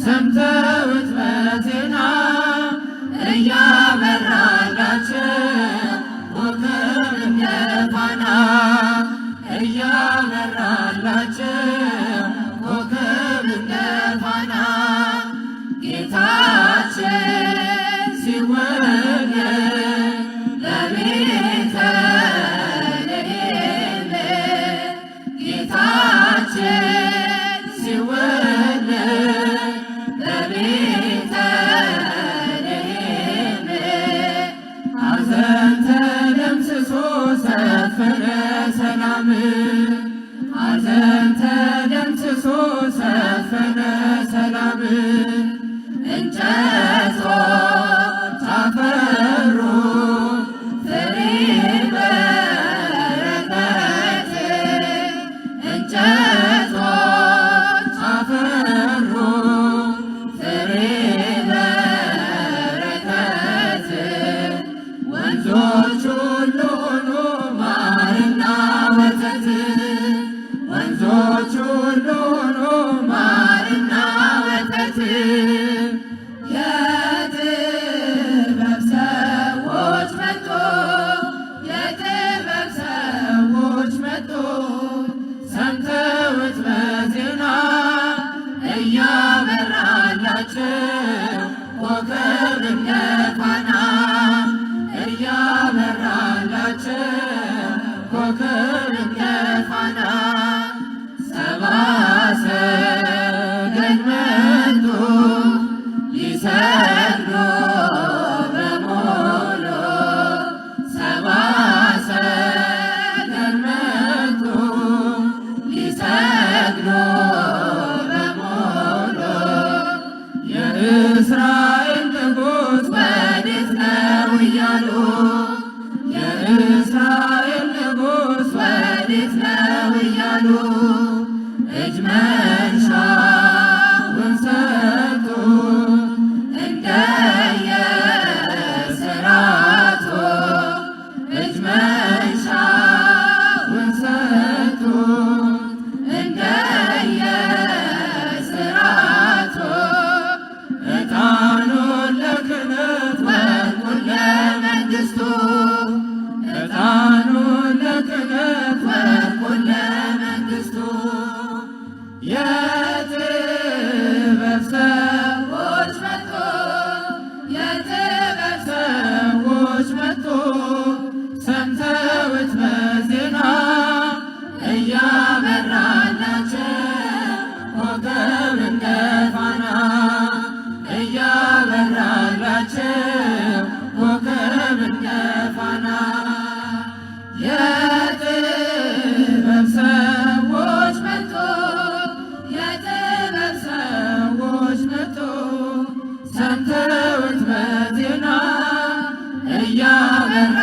ሰምተውት በዜና እያበራላቸው ኮከብ እንደ ፋና እያበራላቸው ኮከብ እንደ ፋና ጌታችን ሲወለድ ለቤተልሔም ጌታችን ሲወለድ ለቤተልሔም ሐዘን ተደምስሶ ሰፈነ ሰላም ሐዘን ተደምስሶ ሰፈነ ሰላም እንጨቶች አፈሩ ፍሬ በረከት እንጨቶች አፈሩ ፍሬ በረከት ወንዞች ሁሉ ሆኑ ማርና ወተት ወንዞች ሁሉ ሆኑ ማርና ወተት የጥበብ ሰዎች መጡ የጥበብ ሰዎች መጡ ሰምተውት በዜና እያበራላቸው ኮከብ እንደ ፋና እያበራላቸው ኮከብ እንደ ፋና ሰብአ ሰገል መጡ ሊሰግዱ በሙሉ ሰብአ ሰገል መጡ ሊሰግዱ በሙሉ የእስራኤል ንጉሥ ወዴት ነው እያሉ የእስራኤል ንጉሥ ወዴት ነው እያሉ እጅ መንሻውን ሰጡ እንደየሥርዓቱ እጅ መንሻውን ሰጡ እንደየሥርዓቱ ዕጣኑን ለክህነት ወርቁን ለመንግሥቱ ዕጣኑን ለክህነት ወርቁን ለመንግሥቱ የጥበብ ሰዎች መጡ የጥበብ ሰዎች መጡ ሰምተውት በዜና እያበራላቸው ኮከብ እንደ ፋና እያበራላቸው ኮከብ እንደ ፋና የጥበብ ሰዎች መጡ የጥበብ ሰዎች መጡ ሰምተውት በዜና እያበራ